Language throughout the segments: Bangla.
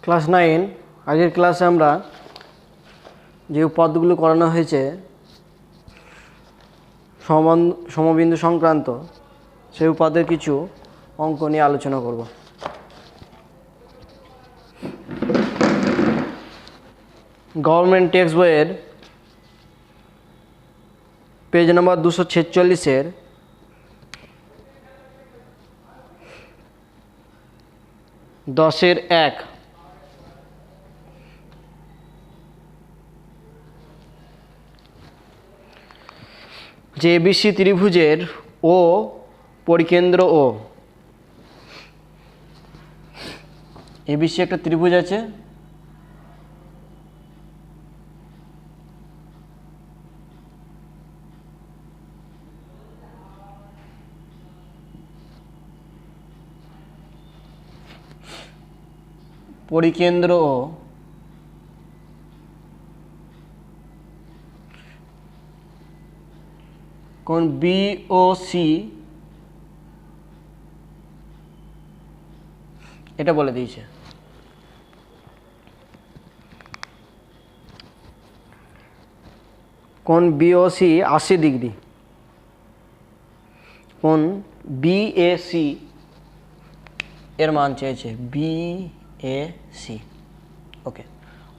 ক্লাস 9 আগের ক্লাসে আমরা যে উপাদ্যগুলো করানো হয়েছে সমবিন্দু সংক্রান্ত সেই উপাদ্যের কিছু অঙ্ক নিয়ে আলোচনা করব। গভর্নমেন্ট টেক্সট বইয়ের পেজ নাম্বার 246-এর (10)(1) যে এবিসি ত্রিভুজের ও পরিকেন্দ্র ও এবিসি একটা ত্রিভুজ আছে, পরিকেন্দ্র ও কোণ বিওসি এটা বলে দিয়েছে। কোণ বিওসি 80 ডিগ্রি, কোণ বিএসি এর মান চেয়েছে, বিএসি। ওকে,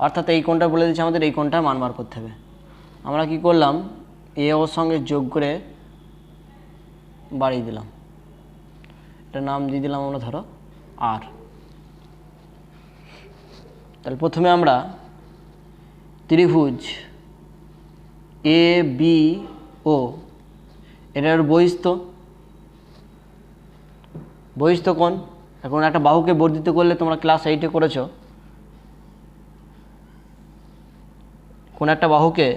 অর্থাৎ এই কোণটা বলে দিচ্ছে আমাদের এই কোণটার মান বার করতে হবে। আমরা কি করলাম, এ ওর সঙ্গে যোগ করে বাড়িয়ে দিলাম, এটা নাম দিয়ে দিলাম আমরা ধরো আর। তাহলে প্রথমে আমরা ত্রিভুজ এ বি ও এটার বহিস্থ কোণ। এখন একটা বাহুকে বর্ধিত করলে তোমরা ক্লাস 8-এ করেছো, কোন একটা বাহুকে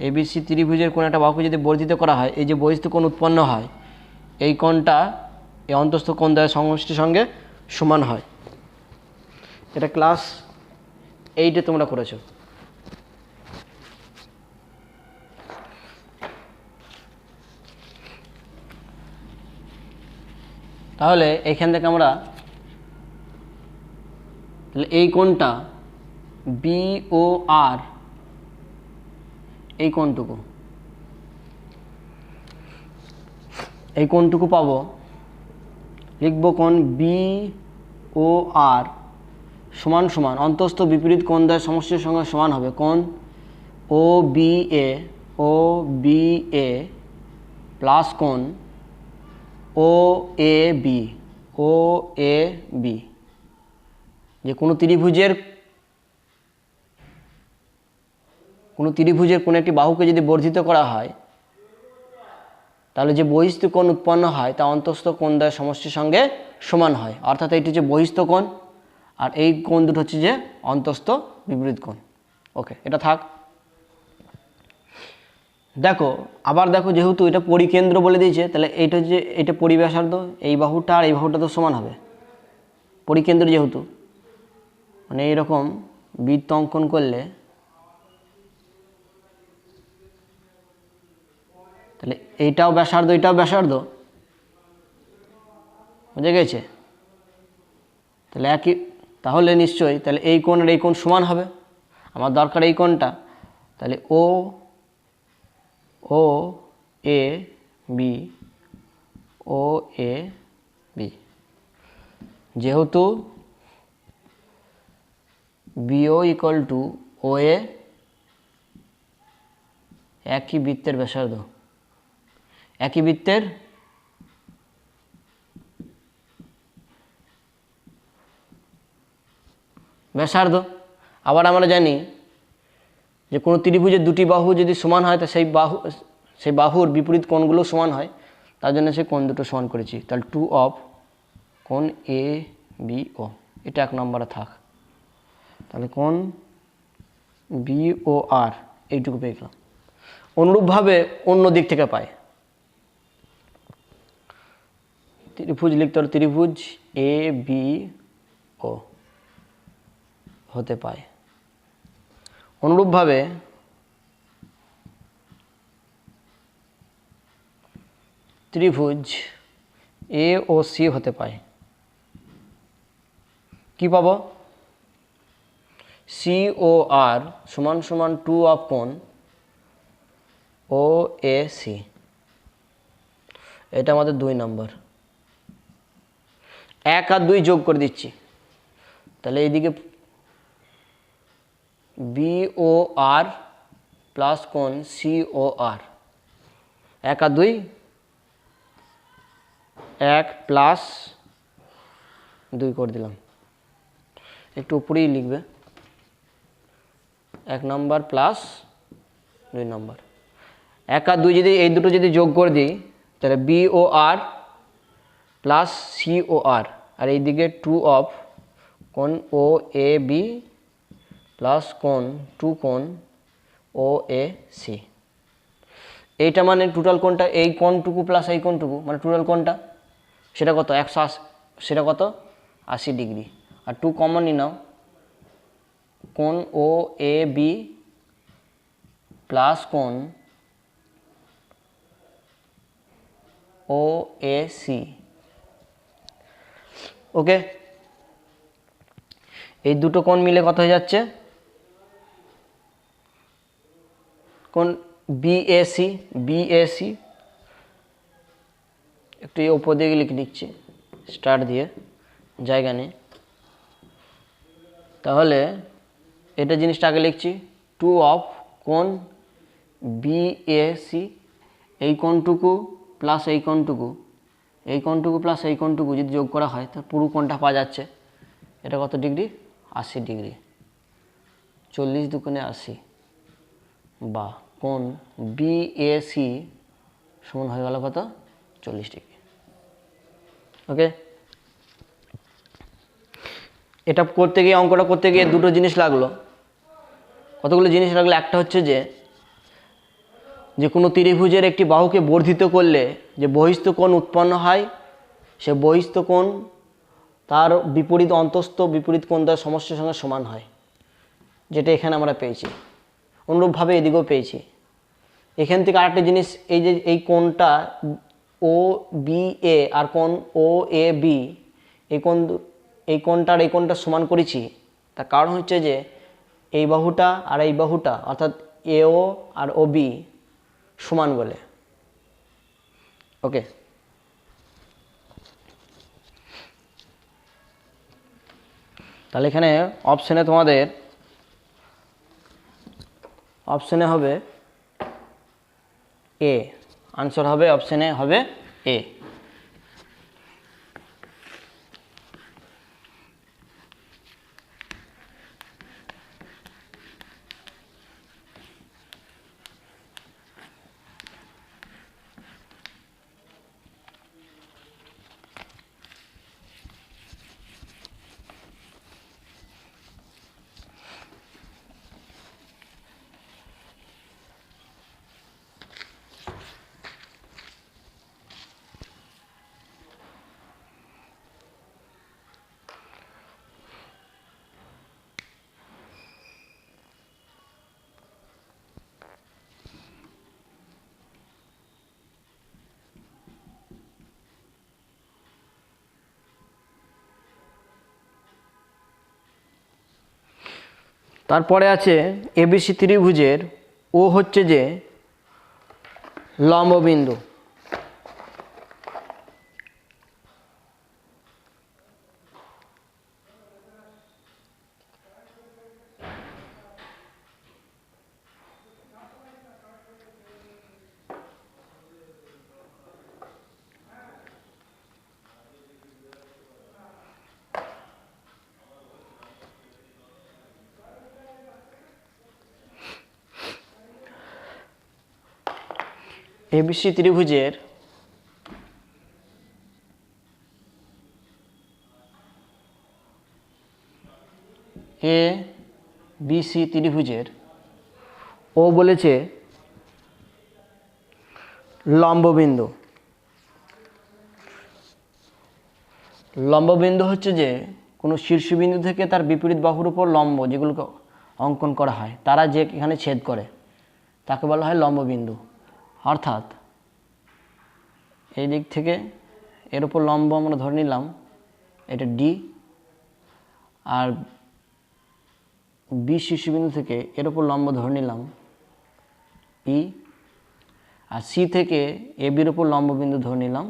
এবিসি ত্রিভুজের কোন একটা বাহুকে যদি বর্ধিত করা হয়, এই যে বহিস্থ কোণ উৎপন্ন হয়, এই কোণটা এই অন্তস্থ কোণ দ্বয়ের সমষ্টির সঙ্গে সমান হয়। এটা ক্লাস 8-এ তোমরা করেছো। তাহলে এখান থেকে আমরা এই কোণটা বিওআর, এই কোণটুকু পাবো, লিখব কোণ বিওআর সমান সমান অন্তস্থ বিপরীত কোণ দ্বয়ের সমষ্টির সঙ্গে সমান হবে কোণ OBA প্লাস কোণ OAB। যে কোনো ত্রিভুজের কোনো একটি বাহুকে যদি বর্ধিত করা হয়, তাহলে যে বহিস্থ কোণ উৎপন্ন হয় তা অন্তস্থ কোণ দ্বয়ের সমষ্টির সঙ্গে সমান হয়। অর্থাৎ এইটি হচ্ছে বহিস্থ কোণ আর এই কোণ দুটো হচ্ছে যে অন্তস্থ বিপরীত কোণ। ওকে, এটা থাক। দেখো আবার দেখো, যেহেতু এটা পরিকেন্দ্র বলে দিয়েছে, তাহলে এইটা যে এটা পরিব্যাসার্ধ, এই বাহুটা আর এই বাহুটা তো সমান হবে। পরিকেন্দ্র যেহেতু, মানে এইরকম বৃত্ত অঙ্কন করলে তাহলে এইটাও ব্যাসার্ধ, এটাও ব্যাসার্ধ, বুঝে গেছে? তাহলে তাহলে নিশ্চয়ই তাহলে এই কোণ আর এই কোণ সমান হবে। আমার দরকার এই কোণটা, তাহলে OAB যেহেতু BO = OA, একই বৃত্তের ব্যাসার্ধ, একই বৃত্তের ব্যাসার্ধ। আবার আমরা জানি যে কোনো ত্রিভুজের দুটি বাহু যদি সমান হয়, তা সেই বাহুর বিপরীত কোণগুলো সমান হয়, তার জন্য সেই কোণ দুটো সমান করেছি। তাহলে 2 অফ কোণ ABO, এটা 1 নম্বরে থাক। তাহলে কোণ BOR এইটুকু পেয়ে গেলাম। অনুরূপভাবে অন্য দিক থেকে পাই, ত্রিভুজ লিখতে হলে ত্রিভুজ ABO হতে পায়। অনুরূপভাবে ত্রিভুজ AOC হতে পায়। কি পাবো? COR সমান সমান 2 অফ কোণ OAC। এটা আমাদের 2 নম্বর। 1 আর 2 যোগ করে দিচ্ছি, তাহলে এইদিকে BOR প্লাস কোণ COR। 1 আর 2 1 প্লাস 2 করে দিলাম, একটু উপরেই লিখবে 1 নম্বর প্লাস 2 নম্বর। 1 আর 2 যদি এই দুটো যদি যোগ করে দিই তাহলে BOR প্লাস COR, আর এইদিকে 2 অফ কোণ OAB প্লাস কোণ 2 কোণ OAC। এইটা মানে টোটাল কোণটা, এই কোণটুকু প্লাস এই কোণটুকু মানে টোটাল কোণটা সেটা কত 180, সেটা কত 80 ডিগ্রি। আর 2 কমন নিয়ে নাও, কোণ OAB প্লাস কোণ OAC। ওকে, এই দুটো কোণ মিলে কত হয়ে যাচ্ছে, কোণ BAC। একটু এই উপর দিকে লিখে নিচ্ছি স্টার্ট দিয়ে, জায়গা নেই। তাহলে এটা জিনিসটা আগে লিখছি 2 অফ কোণ BAC, এই কোণটুকু প্লাস এই কোণটুকু, এই কোণটুকু প্লাস এই কোণটুকু যদি যোগ করা হয় তাহলে পুরো কোণটা পাওয়া যাচ্ছে। এটা কত ডিগ্রি, 80 ডিগ্রি। 40 দুগুণে 80, বা কোণ BAC সমান হয়ে গেল কত 40 ডিগ্রি। ওকে, এটা করতে গিয়ে, অঙ্কটা করতে গিয়ে দুটো জিনিস লাগলো। কতগুলো জিনিস লাগলো, একটা হচ্ছে যে কোনো ত্রিভুজের একটি বাহুকে বর্ধিত করলে যে বহিস্থ কোণ উৎপন্ন হয়, সে বহিস্থ কোণ তার বিপরীত অন্তস্থ বিপরীত কোণ তার সমষ্টির সঙ্গে সমান হয়, যেটা এখানে আমরা পেয়েছি। অনুরূপভাবে এদিকেও পেয়েছি। এখান থেকে আরেকটা জিনিস, এই যে এই কোণটা OBA আর কোণ OAB, এই কোণটার এই কোণটা সমান করেছি, তার কারণ হচ্ছে যে এই বাহুটা আর এই বাহুটা অর্থাৎ AO আর OB সমান বলে। ওকে, তাহলে এখানে অপশানে তোমাদের অপশানে হবে A, আনসার হবে অপশানে হবে A। তারপরে আছে ABC ত্রিভুজের ও হচ্ছে যে লম্ববিন্দু। ABC ত্রিভুজের ABC ত্রিভুজের ও বলেছে লম্ববিন্দু। লম্ববিন্দু হচ্ছে যে কোনো শীর্ষবিন্দু থেকে তার বিপরীত বাহুর উপর লম্ব যেগুলোকে অঙ্কন করা হয় তারা যে এখানে ছেদ করে তাকে বলা হয় লম্ববিন্দু। অর্থাৎ এই দিক থেকে এর উপর লম্ব আমরা ধরে নিলাম এটা D, আর বি শীর্ষবিন্দু থেকে এর উপর লম্ব ধরে নিলাম ই, আর সি থেকে এ বির উপর লম্ব বিন্দু ধরে নিলাম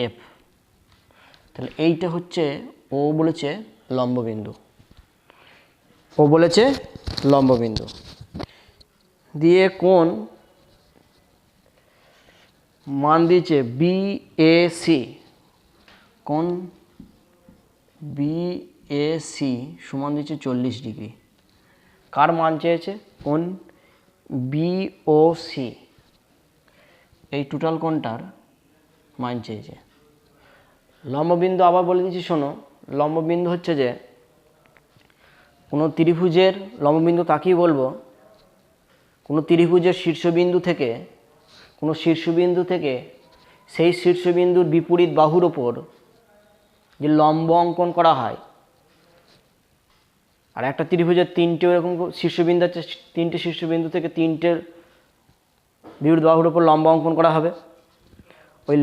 এফ। তাহলে এইটা হচ্ছে ও বলেছে লম্ববিন্দু, ও বলেছে লম্ববিন্দু দিয়ে কোণ মান দিয়েছে বিএসি, কোণ বিএসি সমান দিয়েছে 40 ডিগ্রি। কার মান চেয়েছে? কোণ বিওসি, এই টোটাল কোণটার মান চেয়েছে। লম্ববিন্দু আবার বলে দিচ্ছি শোনো, লম্ববিন্দু হচ্ছে যে কোনো ত্রিভুজের লম্ববিন্দু তাকেই বলবো কোনো ত্রিভুজের শীর্ষবিন্দু থেকে সেই শীর্ষবিন্দুর বিপরীত বাহুর ওপর যে লম্ব অঙ্কন করা হয়। আর একটা ত্রিভুজের তিনটে এরকম শীর্ষবিন্দু আছে, তিনটে শীর্ষবিন্দু থেকে তিনটের বিপরীত বাহুর ওপর লম্ব অঙ্কন করা হবে। ওই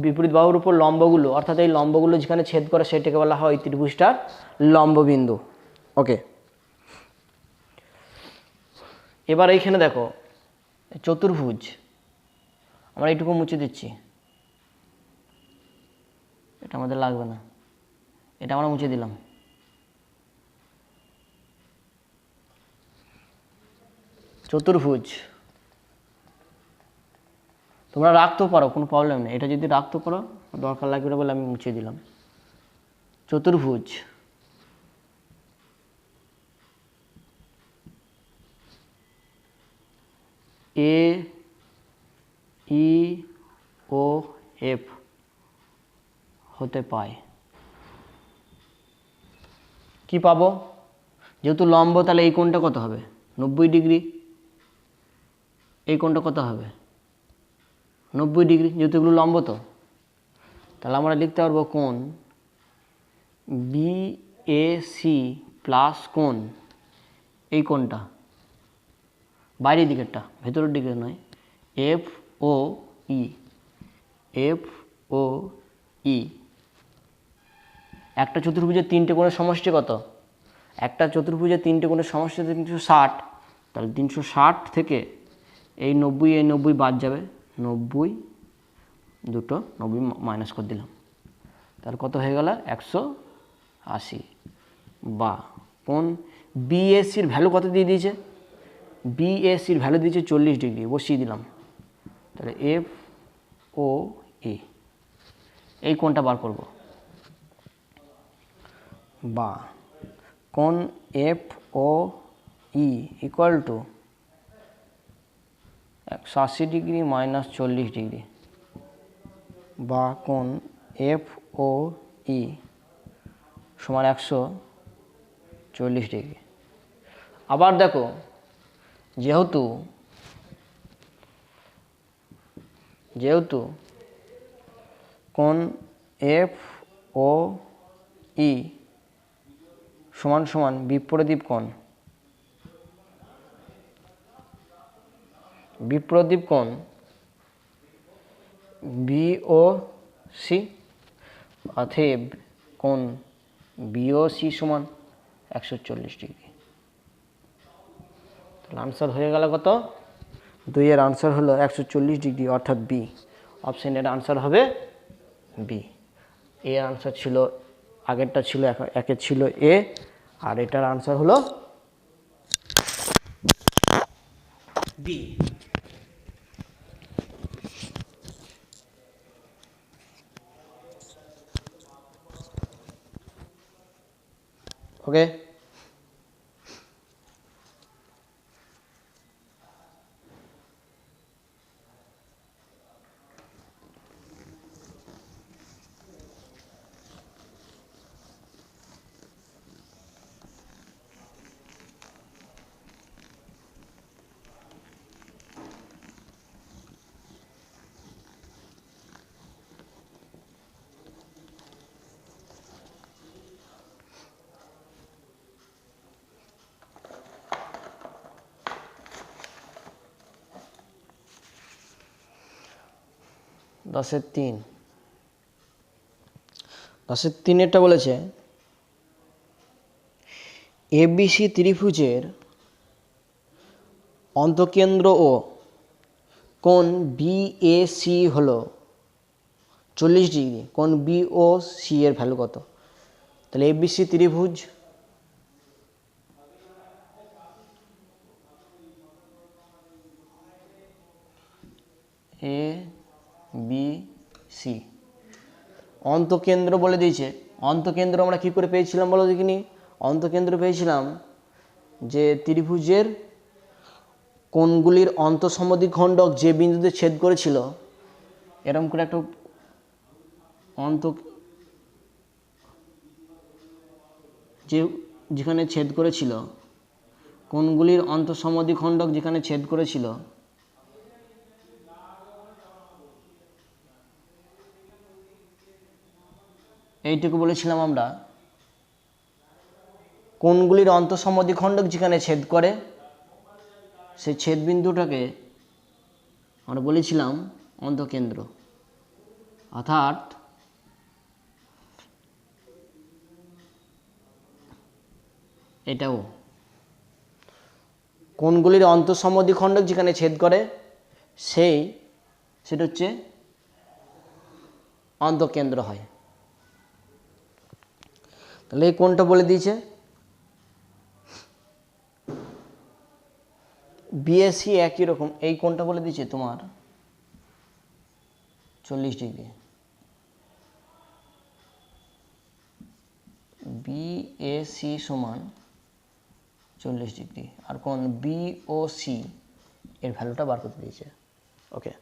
বিপরীত বাহুর উপর লম্বগুলো, অর্থাৎ এই লম্বগুলো যেখানে ছেদ করে সেটাকে বলা হয় ত্রিভুজটার লম্ববিন্দু। ওকে, এবার এইখানে দেখো চতুর্ভুজ, আমরা এইটুকু মুছে দিচ্ছি, এটা আমাদের লাগবে না, এটা আমরা মুছে দিলাম। চতুর্ভুজ তোমরা রাখতেও পারো, কোনো প্রবলেম নেই, এটা যদি রাখতে পারো দরকার লাগবে না বলে আমি মুছে দিলাম। চতুর্ভুজ এ ই ও এফ হতে পায়, কি পাবো? যেহেতু লম্ব তাহলে এই কোণটা কত হবে? 90 ডিগ্রি। এই কোণটা কত হবে? 90 ডিগ্রি, যেহেতু এগুলো লম্ব। তো তাহলে আমরা লিখতে পারবো কোণ বিএসি প্লাস কোণ এই কোণটা বাইরের দিকেরটা, ভেতরের দিকে নয়, এফ ও ই, এফ ও ই। একটা চতুর্ভুজের তিনটে কোণের সমষ্টি কত? একটা চতুর্ভুজের তিনটে কোণের সমষ্টি 360, তাহলে 360 থেকে এই 90 বাদ যাবে, 90 দুটো 90 মাইনাস করে দিলাম, তাহলে কত হয়ে গেল? 180। বা কোণ বিএসির ভ্যালু কত দিয়ে দিয়েছে? বিএসির ভ্যালু দিয়েছে 40 ডিগ্রি, বসিয়ে দিলাম। তাহলে এফ ও ই, এই কোণটা বার করব। বা কোণ F O E equal to 180 degree minus 40 degree, বা কোণ এফ ও ই সমান 140 ডিগ্রি। আবার দেখো, যেহেতু কোণ এফ ও ই সমান সমান বিপরীত কোণ বিওসি, অতএব কোণ বিওসি সমান 140 ডিগ্রি। তাহলে আনসার হয়ে গেল কত? 2 এর আনসার হলো 140 ডিগ্রি, অর্থাৎ বি। অপশানের আনসার হবে বি। এর আনসার ছিল, আগেরটা ছিল একের ছিল এ, আর এটার আনসার হলো বি। ওকে, দশের 3 10-3 বলেছে এবিসি ত্রিভুজের অন্তঃকেন্দ্র ও কোণ বিএসি হলো 40 ডিগ্রি। কোণ বিওসি এর ভ্যালু কত? তাহলে এবিসি ত্রিভুজ এ বি সি অন্তঃকেন্দ্র বলে দিয়েছে। অন্তঃকেন্দ্র আমরা কি করে পেয়েছিলাম বলো দেখিনি? অন্তঃকেন্দ্র পেয়েছিলাম যে ত্রিভুজের কোণগুলির অন্তঃসমদ্বিখণ্ডক যে বিন্দুতে ছেদ করেছিল, এরকম করে একটা যেখানে ছেদ করেছিল, কোণগুলির অন্তঃসমদ্বিখণ্ডক যেখানে ছেদ করেছিল, এইটুকু বলেছিলাম আমরা কোণগুলির অন্তঃসমদ্বিখণ্ডক যেখানে ছেদ করে সেই ছেদ বিন্দুটাকে আমরা বলেছিলাম অন্তঃকেন্দ্র। অর্থাৎ এটাও কোণগুলির অন্তঃসমদ্বিখণ্ডক যেখানে ছেদ করে সেটা হচ্ছে অন্তঃকেন্দ্র হয়। তাহলে এই কোণটা বলে দিয়েছে বিএসি একই রকম। এই কোণটা বলে দিয়েছে তোমার 40 ডিগ্রি। বিএসি সমান 40 ডিগ্রি আর কোণ বিওসি এর ভ্যালুটা বার করতে দিয়েছে। ওকে,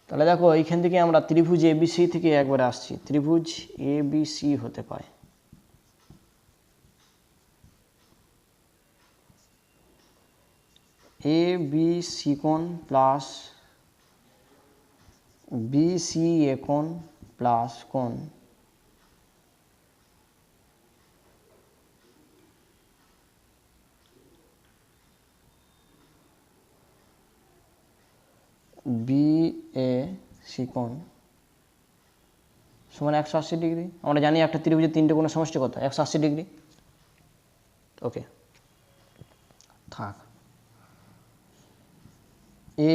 তাহলে দেখো এইখান থেকে আমরা ত্রিভুজ এবিসি থেকে একবারে আসছি। ত্রিভুজ এবিসি হতে পায় এ বি সি কোণ প্লাস বিসি এ কোণ প্লাস কোণ বিএসি কোণ সমান 180 ডিগ্রি। আমরা জানি একটা ত্রিভুজের 3টে কোণের সমষ্টি কত? 180 ডিগ্রি। ওকে, থাক।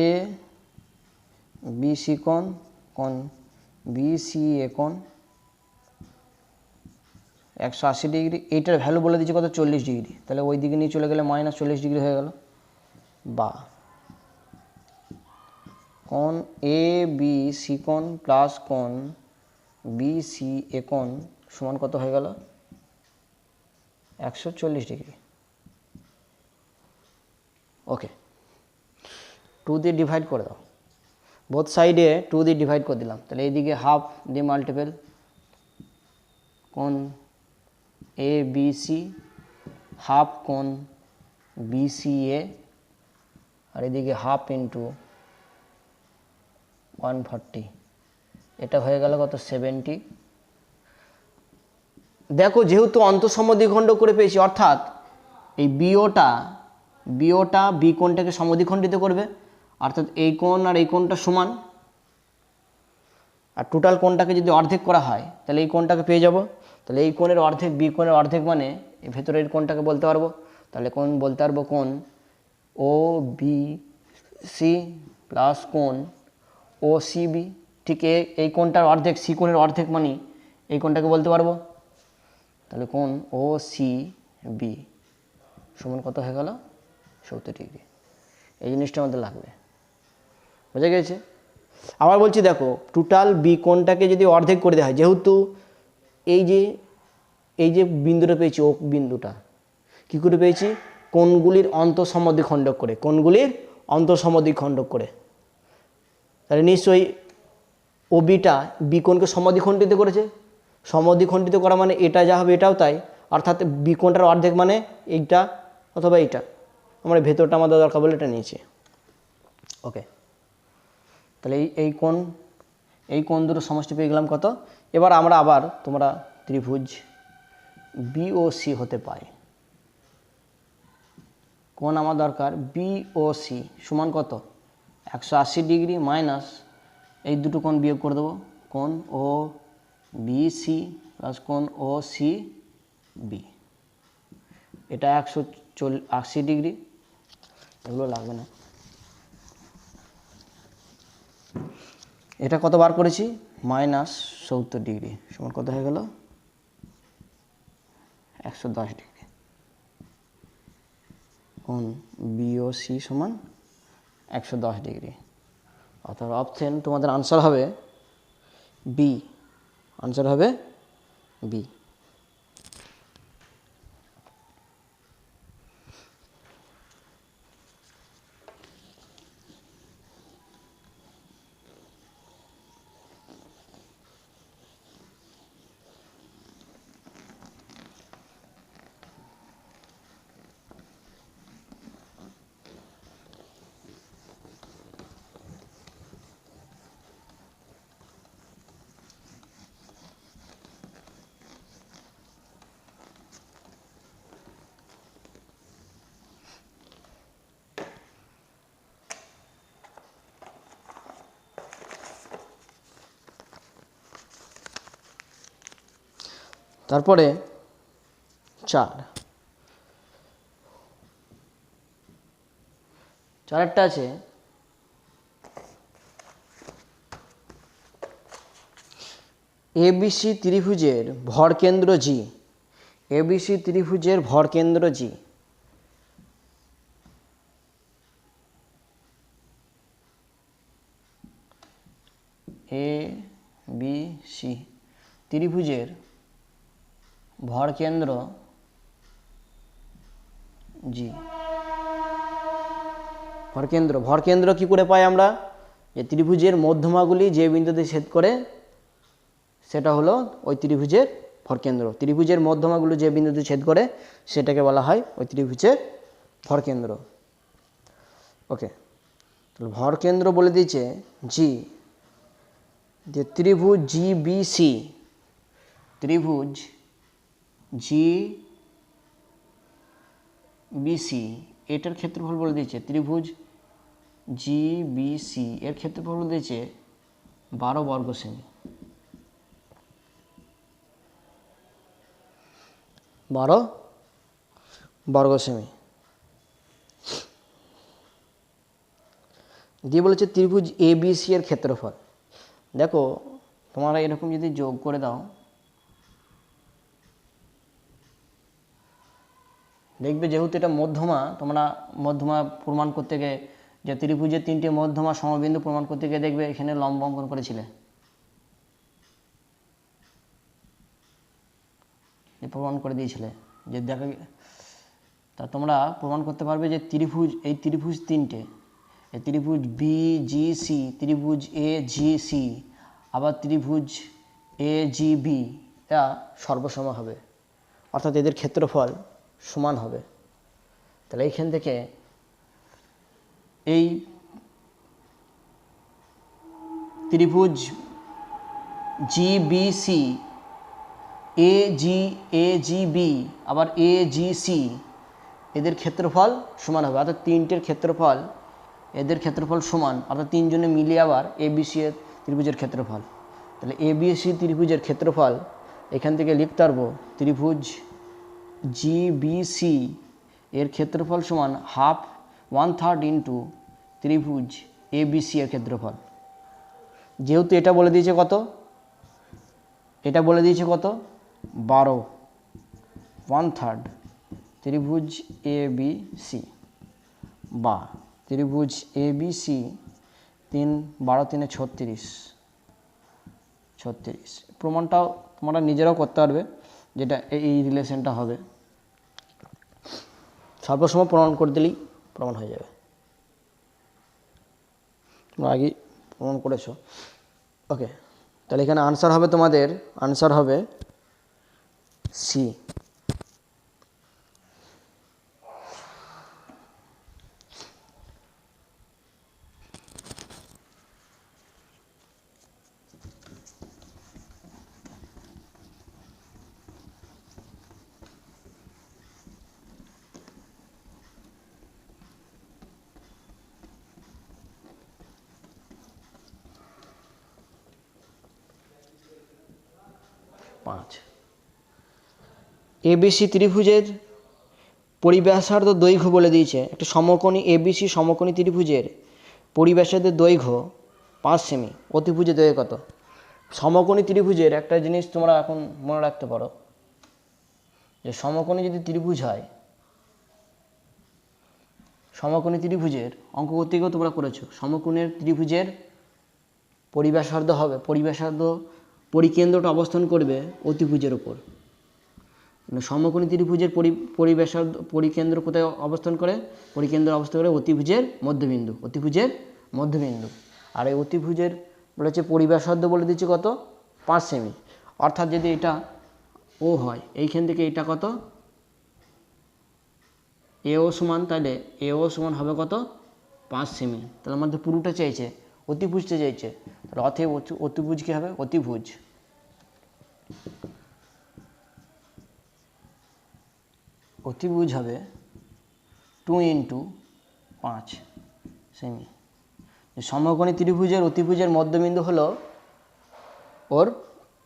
এ বিসি কোণ কোণ বিসি এ কোণ 180 ডিগ্রি। এইটার ভ্যালু বলে দিচ্ছে কত? 40 ডিগ্রি। তাহলে ওই দিকে নিয়ে চলে গেলে -40 ডিগ্রি হয়ে গেল। বা কোণ এ বি সি কোণ প্লাস কোণ বিসি এ কোণ সমান কত হয়ে গেল? 140 ডিগ্রি। ওকে, 2 দিয়ে ডিভাইড করে দাও, বোথ সাইডে 2 দিয়ে ডিভাইড করে দিলাম। তাহলে এইদিকে হাফ দিয়ে মাল্টিপল কোণ এ বি সি হাফ কোণ বিসি এ আর এদিকে হাফ ইন্টু 140, এটা হয়ে গেল কত? 70। দেখো যেহেতু অন্তঃসমদ্বিখণ্ডক করে পেয়েছি, অর্থাৎ এই বিওটা বি কোণটাকে সমদ্বিখণ্ডিত করবে, অর্থাৎ এই কোণ আর এই কোণটা সমান। আর টোটাল কোণটাকে যদি অর্ধেক করা হয় তাহলে এই কোণটাকে পেয়ে যাব। তাহলে এই কোণের অর্ধেক বি কোণের অর্ধেক মানে এই ভেতরের কোণটাকে বলতে পারবো। তাহলে কোণ বলতে পারবো কোণ ও বি সি প্লাস কোণ ও সি বি। ঠিক এই কোণটার অর্ধেক সি কোণের অর্ধেক মানে এই কোণটাকে বলতে পারবো। তাহলে কোণ ও সি বি সমান কত হয়ে গেল? 70 ডিগ্রি। এই জিনিসটা আমাদের লাগবে, বোঝা গেছে? আবার বলছি দেখো, টোটাল বি কোণটাকে যদি অর্ধেক করে দেওয়া হয়, যেহেতু এই যে বিন্দুটা পেয়েছি ও বিন্দুটা কী করে পেয়েছি? কোণগুলির অন্তঃসমদ্বিখণ্ডক করে, কোণগুলির অন্তঃসমদ্বিখণ্ডক করে। তাহলে নিশ্চয়ই ও বিটা বি কোণকে সমদ্বিখণ্ডিত করেছে। সমদ্বিখণ্ডিত করা মানে এটা যা হবে এটাও তাই, অর্থাৎ বি কোণটার অর্ধেক মানে এইটা অথবা এইটা। আমরা ভেতরটা আমাদের দরকার বলে এটা নিয়েছি। ওকে, তাহলে এই কোণ দুটো সমষ্টি পেয়ে গেলাম কত? এবার আমরা আবার তোমরা ত্রিভুজ বিওসি হতে পায় কোণ আমার দরকার বিওসি সমান কত? 180 ডিগ্রি মাইনাস এই দুটো কোণ বিয়োগ করে দেবো, কোণ ও বি সি প্লাস কোণ ও সি বি, এটা 180 ডিগ্রি, এগুলো লাগবে না। এটা কত বার করেছি, -70 ডিগ্রি সমান কত হয়ে গেল, 110 ডিগ্রি। কোণ বিওসি সমান 110 ডিগ্রি, অর্থাৎ অপশন তোমাদের আনসার হবে বি, আনসার হবে বি। তারপরে 4 আছে এবিসি ত্রিভুজের ভরকেন্দ্র জি, এবিসি ত্রিভুজের ভরকেন্দ্র জি, এ বি সি ত্রিভুজের ভরকেন্দ্র জি, ভরকেন্দ্র কি করে পাই আমরা, যে ত্রিভুজের মধ্যমাগুলি যে বিন্দুতে ছেদ করে সেটা হলো ওই ত্রিভুজের ভরকেন্দ্র, ত্রিভুজের মধ্যমাগুলো যে বিন্দুতে ছেদ করে সেটাকে বলা হয় ওই ত্রিভুজের ভরকেন্দ্র। ওকে, তাহলে ভরকেন্দ্র বলে দিয়েছে জি, যে ত্রিভুজ জি বি সি, ত্রিভুজ জি বিসি এটার ক্ষেত্রফল বলে দিয়েছে, ত্রিভুজ জি বিসি এর ক্ষেত্রফল বলে দিয়েছে 12 বর্গ সেমি, 12 বর্গ সেমি। দিয়ে বলেছে ত্রিভুজ এ বি সি এর ক্ষেত্রফল। দেখো তোমরা এরকম যদি যোগ করে দাও দেখবে যেহেতু এটা মধ্যমা, তোমরা মধ্যমা প্রমাণ করতে গিয়ে যে ত্রিভুজের 3টে মধ্যমা সমবিন্দু প্রমাণ করতে গিয়ে দেখবে এখানে লম্ব অঙ্কন করেছিলে, প্রমাণ করে দিয়েছিলে যে দেখা, তা তোমরা প্রমাণ করতে পারবে যে ত্রিভুজ, এই ত্রিভুজ 3টে, এই ত্রিভুজ বি জি সি, ত্রিভুজ এ জি সি, আবার ত্রিভুজ এ জি বি, এটা সর্বসম হবে, অর্থাৎ এদের ক্ষেত্রফল সমান হবে। তাহলে এইখান থেকে এই ত্রিভুজ জি বি সি, এ জি বি আবার এ জি সি, এদের ক্ষেত্রফল সমান হবে, অর্থাৎ 3টের ক্ষেত্রফল, এদের ক্ষেত্রফল সমান, অর্থাৎ 3 জনে মিলিয়ে আবার এ বি সি এর ত্রিভুজের ক্ষেত্রফল। তাহলে এ বি সি ত্রিভুজের ক্ষেত্রফল এখান থেকে লিখতে পারবো ত্রিভুজ জি বি সি এর ক্ষেত্রফল সমান 1/2 ইন্টু ত্রিভুজ এ বি সি এর ক্ষেত্রফল। যেহেতু এটা বলে দিয়েছে কত, এটা বলে দিয়েছে কত 12, 1/3 ত্রিভুজ এ বি সি, বা ত্রিভুজ এ বি সি 12 3 36, প্রমাণটাও তোমরা নিজেরাও করতে পারবে, যেটা এই রিলেশনটা হবে, সর্বসম প্রমাণ করে দিলেই প্রমাণ হয়ে যাবে, তোমরা আগে প্রমাণ করেছো। ওকে, তাহলে এখানে আনসার হবে, তোমাদের আনসার হবে সি। 5। এবিসি ত্রিভুজের পরিব্যাসার্ধ দৈর্ঘ্য বলে দিয়েছে। একটা সমকোণী এবিসি সমকোণী ত্রিভুজের পরিব্যাসার্ধের দৈর্ঘ্য 5 সেমি। অতিভুজের দৈর্ঘ্য কত? সমকোণী ত্রিভুজের একটা জিনিস তোমরা এখন মনে রাখতে পারো, যে সমকোণী যদি ত্রিভুজ হয়, সমকোণী ত্রিভুজের অঙ্ক করতে গিয়েও তোমরা করেছো, সমকোণের ত্রিভুজের পরিব্যাসার্ধ হবে, পরিব্যাসার্ধ পরিকেন্দ্রটা অবস্থান করবে অতিভুজের উপর। সমকোণী ত্রিভুজের পরিব্যাসার্ধ পরিকেন্দ্র কোথায় অবস্থান করে? পরিকেন্দ্র অবস্থান করে অতিভুজের মধ্যবিন্দু, অতিভুজের মধ্যবিন্দু। আর এই অতিভুজের বলেছে পরিব্যাসার্ধ বলে দিচ্ছে কত? 5 সেমি। অর্থাৎ যদি এটা ও হয়, এইখান থেকে এটা কত? এও সমান, তাহলে এও সমান হবে কত? 5 সেমি। তাহলে আমাদের পুরোটা চাইছে, অতিভুজটা চাইছে, তাহলে অতএব অতিভুজ কী হবে? অতিভুজ অতিভুজ হবে 2 × 5 সেমি। সমকোণী ত্রিভুজের অতিভুজের মধ্যবিন্দু হলো ওর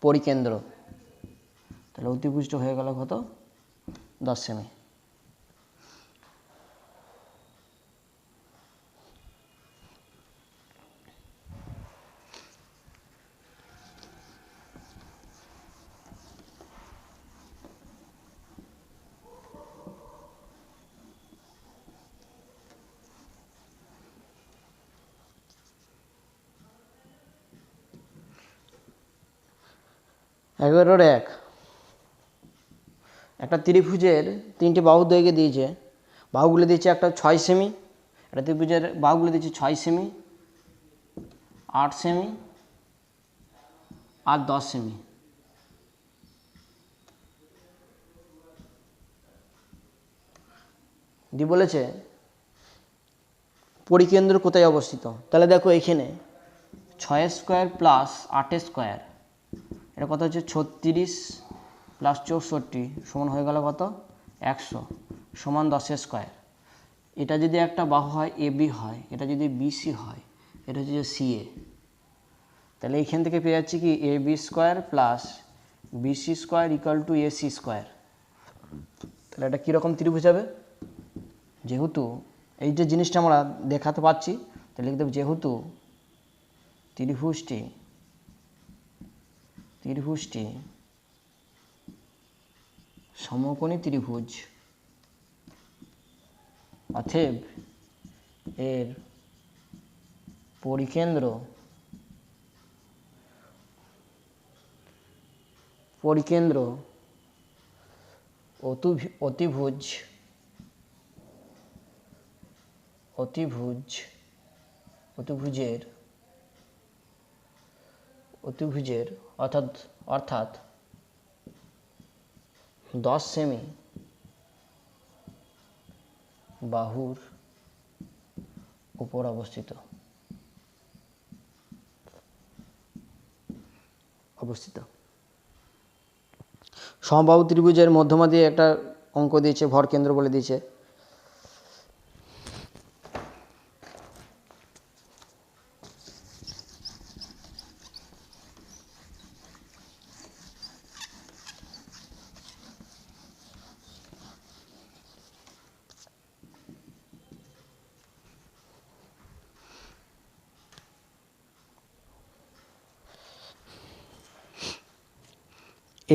পরিকেন্দ্র, তাহলে অতিভুজটা হয়ে গেল কত? 10 সেমি। এগারোর 1 একটা ত্রিভুজের 3টি বাহু দৈর্ঘ্য দিয়েছে, বাহুগুলো দিয়েছে একটা 6 সেমি, একটা ত্রিভুজের বাহুগুলো দিয়েছে 6 সেমি, 8 সেমি আর 10 সেমি। দিয়ে বলেছে পরিকেন্দ্র কোথায় অবস্থিত। তাহলে দেখো এখানে 6 স্কোয়ার প্লাস 8 স্কোয়ার, এটা কত হচ্ছে? 36 প্লাস 64 সমান হয়ে গেল কত? 100 সমান 10 স্কোয়ার। এটা যদি একটা বাহু হয় এবি হয়, এটা যদি বিসি হয়, এটা হচ্ছে সিএ, তাহলে এইখান থেকে পেয়ে যাচ্ছি কি? AB square plus BC square equal to AC square. তাহলে এটা কীরকম ত্রিভুজ হবে? যেহেতু এই যে জিনিসটা আমরা দেখাতে পাচ্ছি, তাহলে লিখতে হবে যেহেতু ত্রিভুজটি সমকোণী ত্রিভুজ, অতএব এর পরিকেন্দ্র অতিভুজের অর্থাৎ 10 সেমি বাহুর উপর অবস্থিত। সমবাহু ত্রিভুজের মধ্যমা দিয়ে একটা অঙ্ক দিয়েছে, ভর কেন্দ্র বলে দিয়েছে।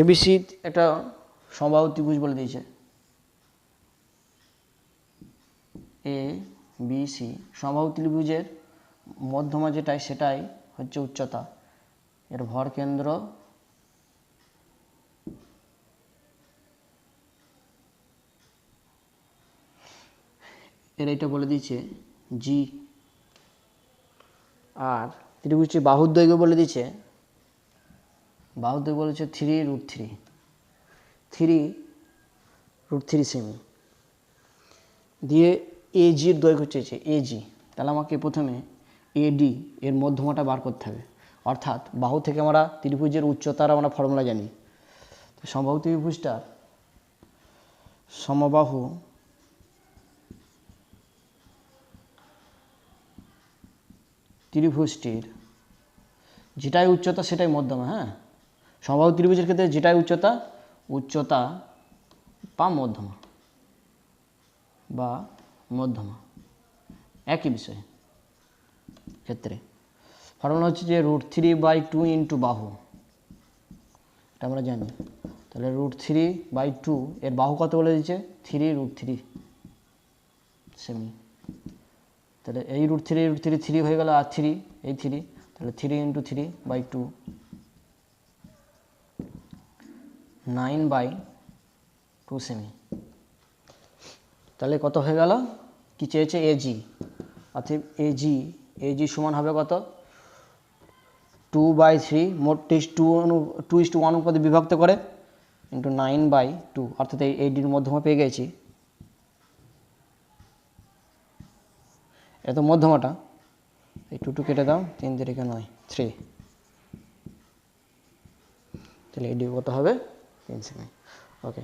এবিসি একটা সমবাহু ত্রিভুজ বলে দিয়েছে, এ বি সি সমবাহু ত্রিভুজের মধ্যমা যেটাই সেটাই হচ্ছে উচ্চতা, এর ভর কেন্দ্র এর এইটা বলে দিয়েছে জি, আর ত্রিভুজটি বাহুর দৈর্ঘ্য বলে দিয়েছে, বাহুর দৈর্ঘ্য বলেছে 3√3 সেমি। দিয়ে এজির দৈর্ঘ্য চেয়েছে, এজি, তাহলে আমাকে প্রথমে এডি এর মধ্যমাটা বার করতে হবে। অর্থাৎ বাহু থেকে আমরা ত্রিভুজের উচ্চতার আমরা ফর্মুলা জানি। সমবাহু ত্রিভুজটার সমবাহু ত্রিভুজটির যেটাই উচ্চতা সেটাই মধ্যমা, হ্যাঁ, সমবাহু ত্রিভুজের ক্ষেত্রে যেটাই উচ্চতা বা মধ্যমা একই বিষয় ক্ষেত্রে ফর্মুলা হচ্ছে যে √3/2 ইন্টু বাহু, এটা আমরা জানি। তাহলে √3/2 এর বাহু কত বলে দিচ্ছে 3√3 সেমি। তাহলে এই √3 3 হয়ে গেল আর 3 এই 3, তাহলে 3 × 3/2 9/2 সেমি। তাহলে কত হয়ে গেল, কি চেয়েছে এজি, অর্থাৎ এজি সমান হবে কত 2/3, মোট 2:1 অনুপাতে বিভক্ত করে ইন্টু 9/2, অর্থাৎ এই এডির মধ্যমা পেয়ে গেছি। এত মধ্যমাটা এই 2 কেটে দাও, 3 × 9 3, তাহলে এডি কত হবে 3 সেমি। ওকে।